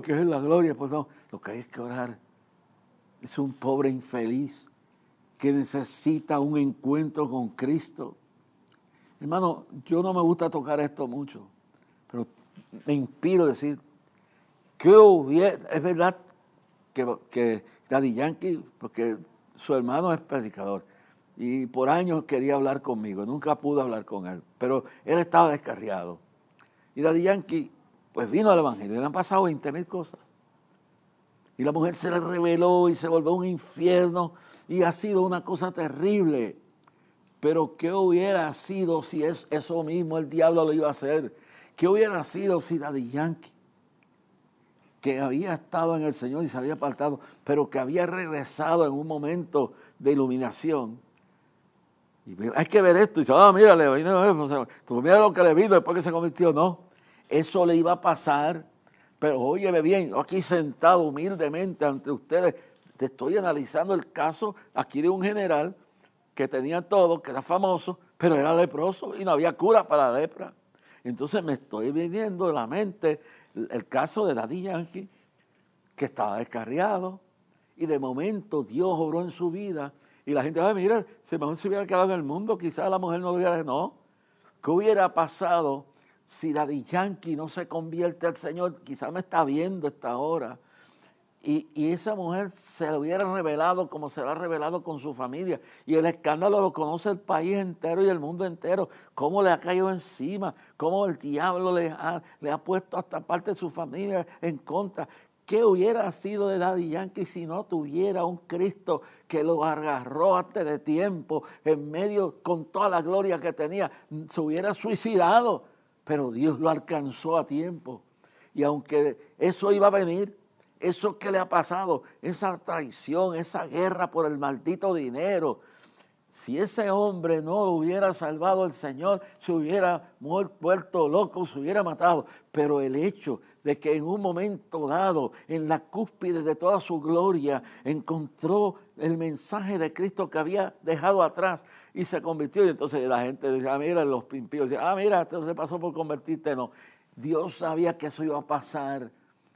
que es la gloria, pues no, lo que hay es que orar. Es un pobre infeliz que necesita un encuentro con Cristo. Hermano, yo no me gusta tocar esto mucho, pero me inspiro a decir, es verdad que Daddy Yankee, porque su hermano es predicador, y por años quería hablar conmigo, nunca pude hablar con él, pero él estaba descarriado. Y Daddy Yankee, pues vino al evangelio, le han pasado 20,000 cosas. Y la mujer se le rebeló y se volvió un infierno, y ha sido una cosa terrible. Pero ¿qué hubiera sido si eso mismo el diablo lo iba a hacer? ¿Qué hubiera sido si Daddy Yankee, que había estado en el Señor y se había apartado, pero que había regresado en un momento de iluminación? Y hay que ver esto. Y dice, mira, tú mira lo que le vino después que se convirtió. No, eso le iba a pasar. Pero óyeme bien, yo aquí sentado humildemente ante ustedes, te estoy analizando el caso aquí de un general que tenía todo, que era famoso, pero era leproso y no había cura para la lepra. Entonces me estoy viviendo en la mente el caso de Daddy Yankee, que estaba descarriado, y de momento Dios obró en su vida, y la gente, mira, si mejor se hubiera quedado en el mundo, quizás la mujer no lo hubiera, no. ¿Qué hubiera pasado si Daddy Yankee no se convierte al Señor? Quizás me está viendo esta hora. Y esa mujer se le hubiera revelado como se la ha revelado con su familia. Y el escándalo lo conoce el país entero y el mundo entero. Cómo le ha caído encima, cómo el diablo le ha puesto hasta parte de su familia en contra. ¿Qué hubiera sido de Daddy Yankee si no tuviera un Cristo que lo agarró antes de tiempo, en medio, con toda la gloria que tenía? Se hubiera suicidado, pero Dios lo alcanzó a tiempo. Y aunque eso iba a venir, eso que le ha pasado, esa traición, esa guerra por el maldito dinero, si ese hombre no lo hubiera salvado el Señor, se hubiera vuelto loco, se hubiera matado. Pero el hecho de que en un momento dado, en la cúspide de toda su gloria, encontró el mensaje de Cristo que había dejado atrás y se convirtió. Y entonces la gente decía, mira, los impíos decían, mira, esto se pasó por convertirte. No, Dios sabía que eso iba a pasar.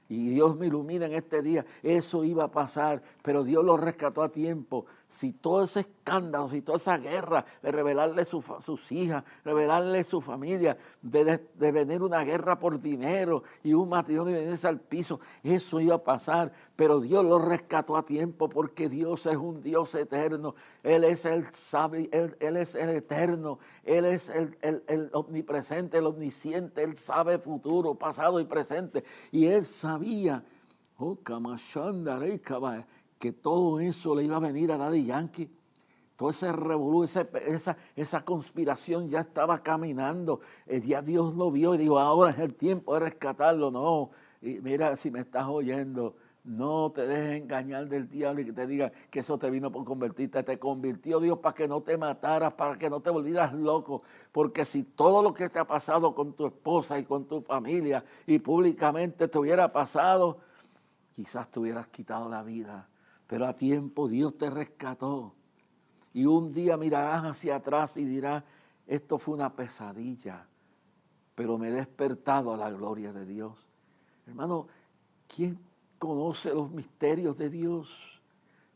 Y Dios me ilumina en este día, eso iba a pasar, pero Dios lo rescató a tiempo. Si todo ese escándalo, si toda esa guerra de revelarle sus hijas, revelarle su familia, de venir una guerra por dinero y un matrimonio y venirse al piso, eso iba a pasar, pero Dios lo rescató a tiempo porque Dios es un Dios eterno. Él es el sabio, Él es el eterno, Él es el omnipresente, el omnisciente, Él sabe futuro, pasado y presente. Y Él sabía, que todo eso le iba a venir a Daddy Yankee. Todo ese revolú, esa conspiración ya estaba caminando. Ya Dios lo vio y dijo, ahora es el tiempo de rescatarlo. No, y mira, si me estás oyendo, no te dejes engañar del diablo y que te diga que eso te vino por convertirte. Te convirtió Dios para que no te mataras, para que no te volvieras loco. Porque si todo lo que te ha pasado con tu esposa y con tu familia y públicamente te hubiera pasado, quizás te hubieras quitado la vida. Pero a tiempo Dios te rescató. Y un día mirarás hacia atrás y dirás, esto fue una pesadilla, pero me he despertado a la gloria de Dios. Hermano, ¿quién conoce los misterios de Dios?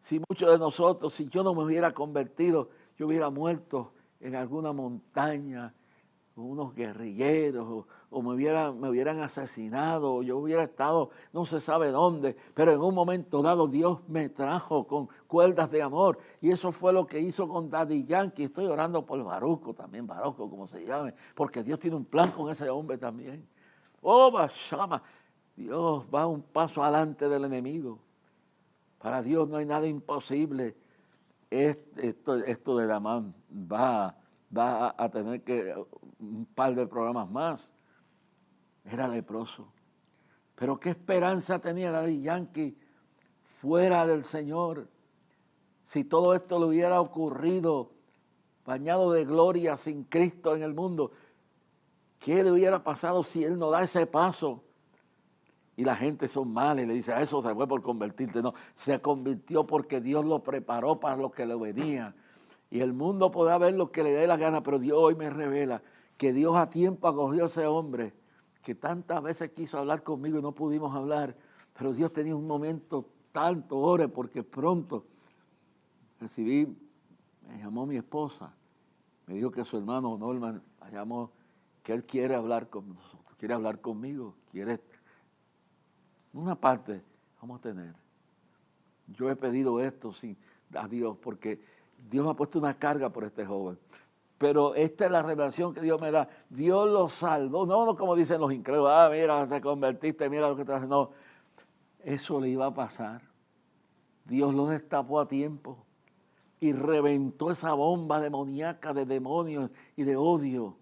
Si muchos de nosotros, si yo no me hubiera convertido, yo hubiera muerto en alguna montaña, con unos guerrilleros, o me hubieran asesinado, o yo hubiera estado no se sabe dónde, pero en un momento dado Dios me trajo con cuerdas de amor, y eso fue lo que hizo con Daddy Yankee. Estoy orando por Baruco, también Baruco, como se llame, porque Dios tiene un plan con ese hombre también. Oh, Bashama, Dios va un paso adelante del enemigo. Para Dios no hay nada imposible. Esto de Damán va a tener que un par de programas más. Era leproso. Pero qué esperanza tenía Daddy Yankee fuera del Señor. Si todo esto le hubiera ocurrido bañado de gloria sin Cristo en el mundo, ¿qué le hubiera pasado si él no da ese paso? Y la gente son malas y le dice, eso se fue por convertirte. No, se convirtió porque Dios lo preparó para lo que le venía. Y el mundo podrá ver lo que le dé la gana, pero Dios hoy me revela que Dios a tiempo acogió a ese hombre que tantas veces quiso hablar conmigo y no pudimos hablar. Pero Dios tenía un momento tanto, ore, porque pronto me llamó mi esposa, me dijo que su hermano Norman la llamó, que él quiere hablar con nosotros, quiere hablar conmigo, quiere... Una parte vamos a tener. Yo he pedido esto a Dios porque Dios me ha puesto una carga por este joven. Pero esta es la revelación que Dios me da. Dios lo salvó. No como dicen los incrédulos, mira, te convertiste, mira lo que te haces. No, eso le iba a pasar. Dios lo destapó a tiempo y reventó esa bomba demoníaca de demonios y de odio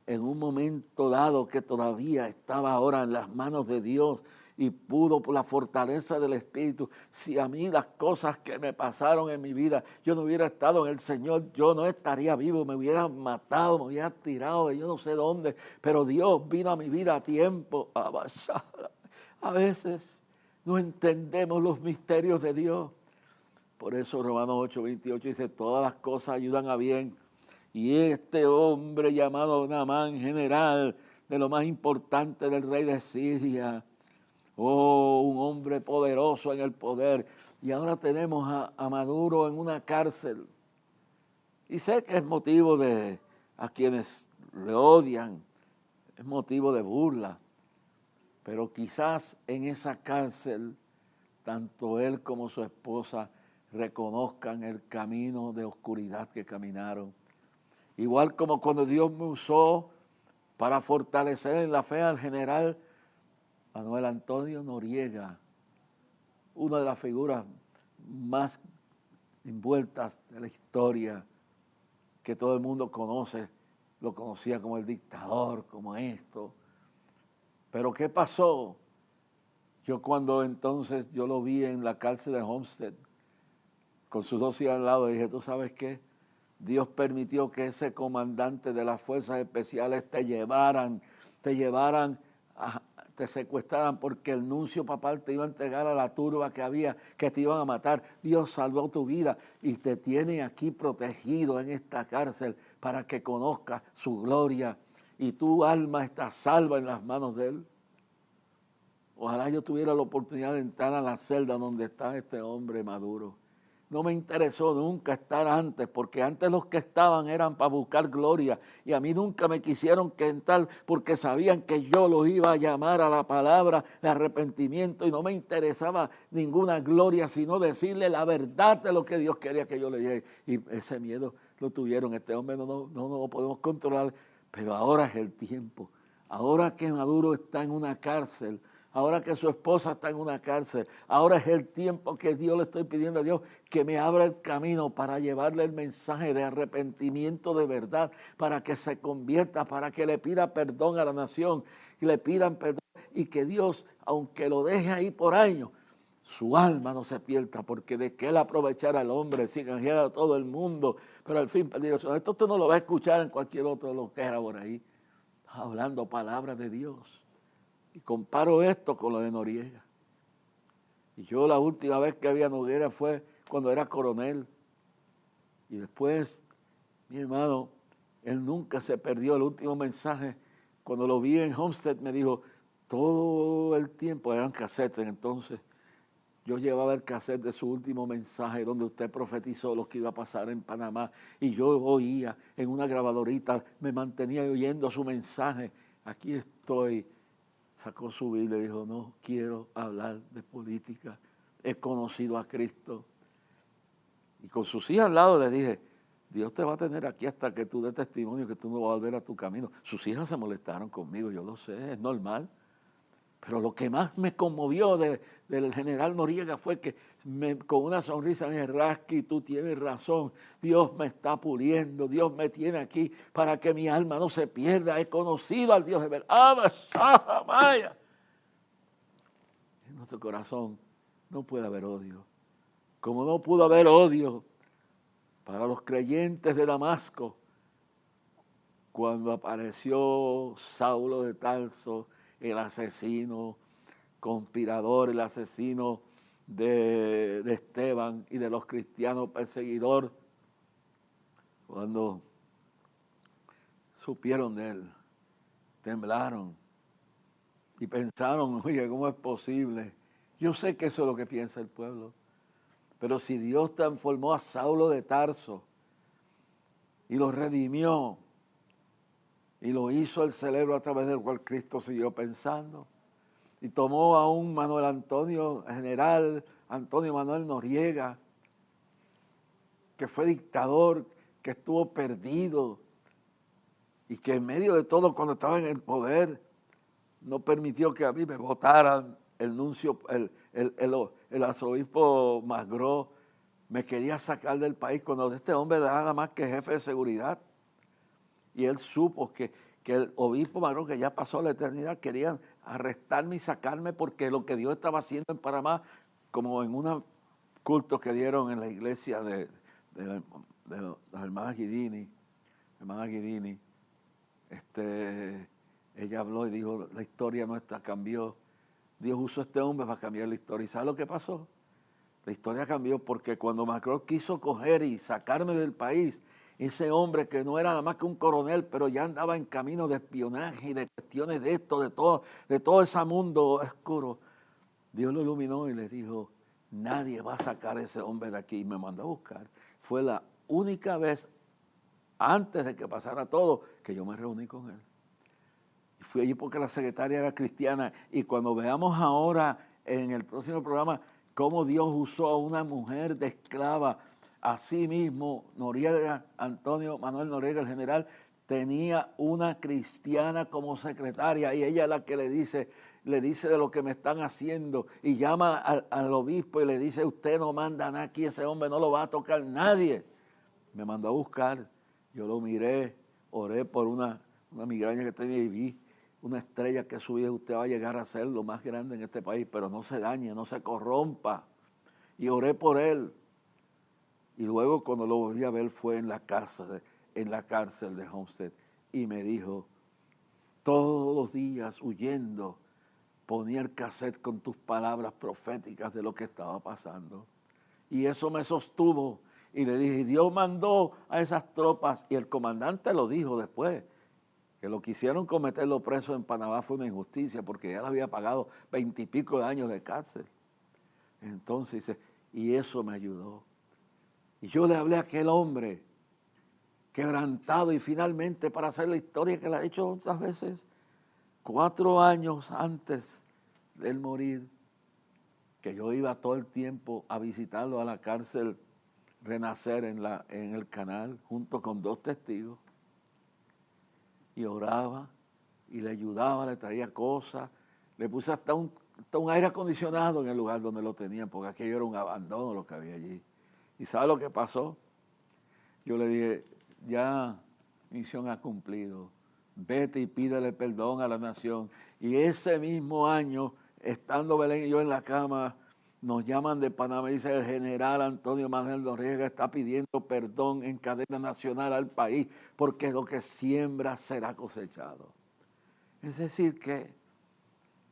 en un momento dado que todavía estaba ahora en las manos de Dios y pudo por la fortaleza del Espíritu. Si a mí las cosas que me pasaron en mi vida, yo no hubiera estado en el Señor, yo no estaría vivo, me hubieran matado, me hubieran tirado de yo no sé dónde, pero Dios vino a mi vida a tiempo. A veces no entendemos los misterios de Dios. Por eso Romanos 8:28 dice, todas las cosas ayudan a bien. Y este hombre llamado Naamán, general de lo más importante del rey de Siria. Oh, un hombre poderoso en el poder. Y ahora tenemos a Maduro en una cárcel. Y sé que es motivo de a quienes le odian, es motivo de burla. Pero quizás en esa cárcel, tanto él como su esposa reconozcan el camino de oscuridad que caminaron. Igual como cuando Dios me usó para fortalecer en la fe al general Manuel Antonio Noriega, una de las figuras más envueltas de la historia, que todo el mundo conoce, lo conocía como el dictador, como esto. Pero ¿qué pasó? Yo cuando entonces yo lo vi en la cárcel de Homestead, con sus dos hijas al lado, dije, ¿tú sabes qué? Dios permitió que ese comandante de las fuerzas especiales te secuestraran porque el nuncio papal te iba a entregar a la turba que había, que te iban a matar. Dios salvó tu vida y te tiene aquí protegido en esta cárcel para que conozcas su gloria y tu alma está salva en las manos de Él. Ojalá yo tuviera la oportunidad de entrar a la celda donde está este hombre Maduro. No me interesó nunca estar antes, porque antes los que estaban eran para buscar gloria y a mí nunca me quisieron que entrar porque sabían que yo los iba a llamar a la palabra de arrepentimiento y no me interesaba ninguna gloria, sino decirle la verdad de lo que Dios quería que yo le dijera. Y ese miedo lo tuvieron, este hombre no lo podemos controlar, pero ahora es el tiempo. Ahora que Maduro está en una cárcel, ahora que su esposa está en una cárcel, ahora es el tiempo que Dios le estoy pidiendo a Dios que me abra el camino para llevarle el mensaje de arrepentimiento de verdad, para que se convierta, para que le pida perdón a la nación, que le pidan perdón y que Dios, aunque lo deje ahí por años, su alma no se pierda, porque de que él aprovechara al hombre, si canjeara a todo el mundo, pero al fin pedir eso. Esto usted no lo va a escuchar en cualquier otro lo que era por ahí, hablando palabras de Dios. Y comparo esto con lo de Noriega. Y yo la última vez que vi a Noriega fue cuando era coronel. Y después, mi hermano, él nunca se perdió el último mensaje. Cuando lo vi en Homestead me dijo, todo el tiempo, eran casetes entonces, yo llevaba el cassette de su último mensaje donde usted profetizó lo que iba a pasar en Panamá. Y yo oía en una grabadorita, me mantenía oyendo su mensaje. Aquí estoy. Sacó su Biblia y dijo, no quiero hablar de política, he conocido a Cristo. Y con sus hijas al lado le dije, Dios te va a tener aquí hasta que tú des testimonio que tú no vas a volver a tu camino. Sus hijas se molestaron conmigo, yo lo sé, es normal. Pero lo que más me conmovió del general Noriega fue que con una sonrisa me dije, Rasky, tú tienes razón, Dios me está puliendo, Dios me tiene aquí para que mi alma no se pierda, he conocido al Dios de verdad. En nuestro corazón no puede haber odio, como no pudo haber odio para los creyentes de Damasco cuando apareció Saulo de Tarso, el asesino conspirador, el asesino de Esteban y de los cristianos perseguidores. Cuando supieron de él, temblaron y pensaron, oye, ¿cómo es posible? Yo sé que eso es lo que piensa el pueblo, pero si Dios transformó a Saulo de Tarso y lo redimió, y lo hizo el cerebro a través del cual Cristo siguió pensando. Y tomó a un Manuel Antonio, general Antonio Manuel Noriega, que fue dictador, que estuvo perdido y que en medio de todo, cuando estaba en el poder, no permitió que a mí me votaran el nuncio, el arzobispo Magro me quería sacar del país cuando este hombre era nada más que jefe de seguridad. Y él supo que el obispo Magro, que ya pasó la eternidad, querían arrestarme y sacarme porque lo que Dios estaba haciendo en Panamá, como en un culto que dieron en la iglesia de las hermanas Guidini, ella habló y dijo, la historia nuestra cambió. Dios usó a este hombre para cambiar la historia. ¿Y sabe lo que pasó? La historia cambió porque cuando Macron quiso coger y sacarme del país, Ese hombre que no era nada más que un coronel, pero ya andaba en camino de espionaje y de cuestiones de esto, de todo ese mundo oscuro. Dios lo iluminó y le dijo, nadie va a sacar a ese hombre de aquí. Y me mandó a buscar. Fue la única vez, antes de que pasara todo, que yo me reuní con él. Y fui allí porque la secretaria era cristiana. Y cuando veamos ahora en el próximo programa cómo Dios usó a una mujer de esclava, así mismo Noriega, Antonio Manuel Noriega, el general, tenía una cristiana como secretaria y ella es la que le dice de lo que me están haciendo y llama al obispo y le dice, usted no manda nada aquí, ese hombre no lo va a tocar nadie. Me mandó a buscar, yo lo miré, oré por una migraña que tenía y vi una estrella que su vida usted va a llegar a ser lo más grande en este país, pero no se dañe, no se corrompa. Y oré por él. Y luego cuando lo volví a ver fue en la cárcel de Homestead y me dijo, todos los días huyendo, ponía el cassette con tus palabras proféticas de lo que estaba pasando. Y eso me sostuvo. Y le dije, Dios mandó a esas tropas, y el comandante lo dijo después, que lo quisieron cometerlo preso en Panamá fue una injusticia, porque ya le había pagado 20 y pico de años de cárcel. Entonces dice, y eso me ayudó. Y yo le hablé a aquel hombre, quebrantado, y finalmente, para hacer la historia que le he hecho otras veces, 4 años antes de él morir, que yo iba todo el tiempo a visitarlo a la cárcel Renacer en el canal, junto con 2 testigos, y oraba, y le ayudaba, le traía cosas, le puse hasta un aire acondicionado en el lugar donde lo tenían, porque aquello era un abandono lo que había allí. ¿Y sabe lo que pasó? Yo le dije, ya misión ha cumplido, vete y pídele perdón a la nación. Y ese mismo año, estando Belén y yo en la cama, nos llaman de Panamá y dice el general Antonio Manuel Noriega está pidiendo perdón en cadena nacional al país porque lo que siembra será cosechado. Es decir que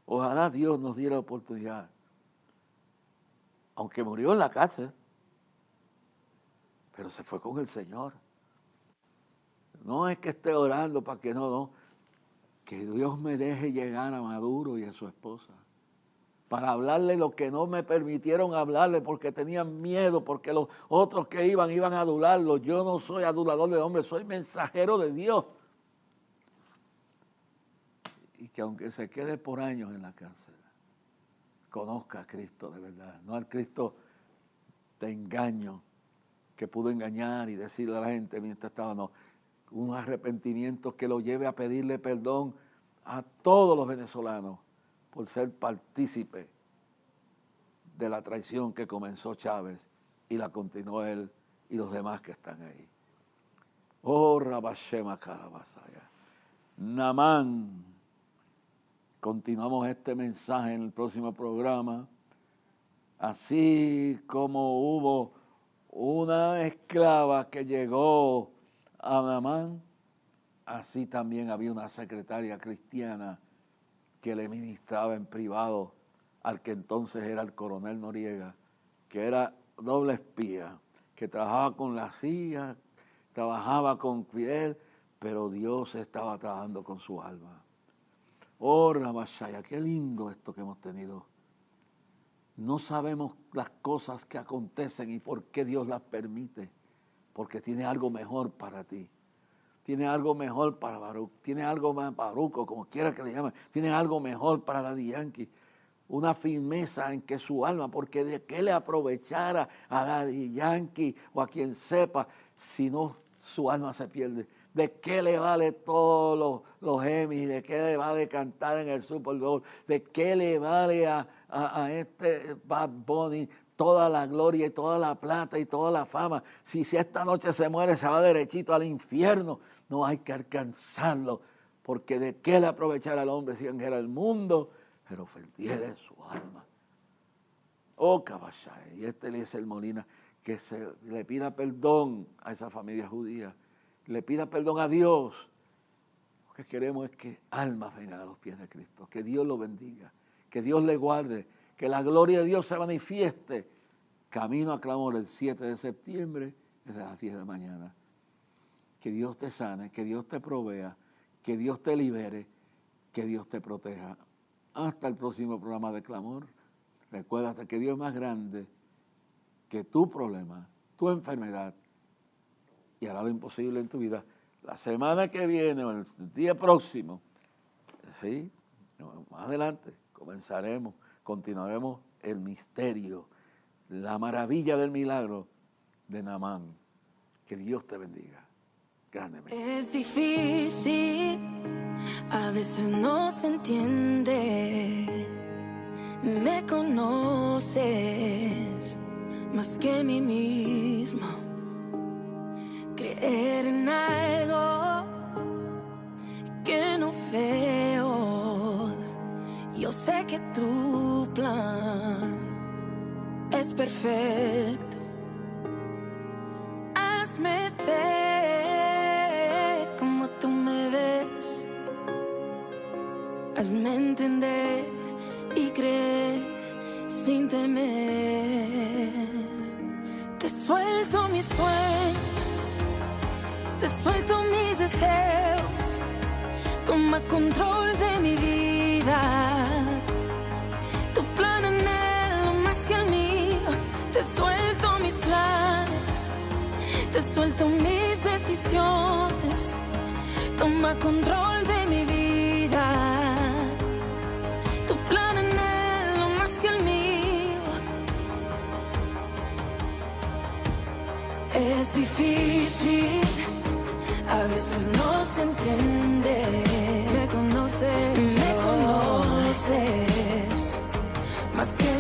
ojalá Dios nos diera la oportunidad, aunque murió en la cárcel, pero se fue con el Señor. No es que esté orando para que no, que Dios me deje llegar a Maduro y a su esposa, para hablarle lo que no me permitieron hablarle porque tenían miedo, porque los otros que iban a adularlo. Yo no soy adulador de hombres, soy mensajero de Dios. Y que aunque se quede por años en la cárcel, conozca a Cristo de verdad, no al Cristo de engaño, que pudo engañar y decirle a la gente mientras estaba, no, un arrepentimiento que lo lleve a pedirle perdón a todos los venezolanos por ser partícipe de la traición que comenzó Chávez y la continuó él y los demás que están ahí. Oh, Rabashema Karabasaya. Namán. Continuamos este mensaje en el próximo programa. Así como hubo una esclava que llegó a Namán, así también había una secretaria cristiana que le ministraba en privado al que entonces era el coronel Noriega, que era doble espía, que trabajaba con la CIA, trabajaba con Fidel, pero Dios estaba trabajando con su alma. Oh, Rabashaya, qué lindo esto que hemos tenido. No sabemos las cosas que acontecen y por qué Dios las permite, porque tiene algo mejor para ti. Tiene algo mejor para Baruch, tiene algo más para Baruco, como quiera que le llamen, tiene algo mejor para Daddy Yankee, una firmeza en que su alma, porque de qué le aprovechara a Daddy Yankee o a quien sepa, si no su alma se pierde. ¿De qué le vale todos los Emmys? ¿De qué le vale cantar en el Super Bowl? ¿De qué le vale a este Bad Bunny toda la gloria y toda la plata y toda la fama? Si esta noche se muere, se va derechito al infierno. No hay que alcanzarlo, porque ¿de qué le aprovechará al hombre si ganara el mundo, pero perdiere su alma? Oh, Caballay, y Eliezer Molina, que le pida perdón a esa familia judía, le pida perdón a Dios. Lo que queremos es que almas vengan a los pies de Cristo, que Dios lo bendiga, que Dios le guarde, que la gloria de Dios se manifieste. Camino a Clamor el 7 de septiembre desde las 10 de la mañana. que Dios te sane, que Dios te provea, que Dios te libere, que Dios te proteja. Hasta el próximo programa de Clamor. Recuérdate que Dios es más grande que tu problema, tu enfermedad, y hará lo imposible en tu vida. La semana que viene o el día próximo, ¿sí? Más adelante continuaremos el misterio, la maravilla del milagro de Naamán. Que Dios te bendiga grandemente. Es difícil, a veces no se entiende. Me conoces más que a mí mismo. Creer en algo que no veo. Yo sé que tu plan es perfecto. Hazme ver como tú me ves. Hazme entender y creer sin temer. Te suelto mis sueños, te suelto mis deseos. Toma control de mi vida. Tu plan anhelo más que el mío. Te suelto mis planes, te suelto mis decisiones. Toma control de mi vida. Tu plan anhelo más que el mío. Es difícil, a veces no se entiende. Me conoces más que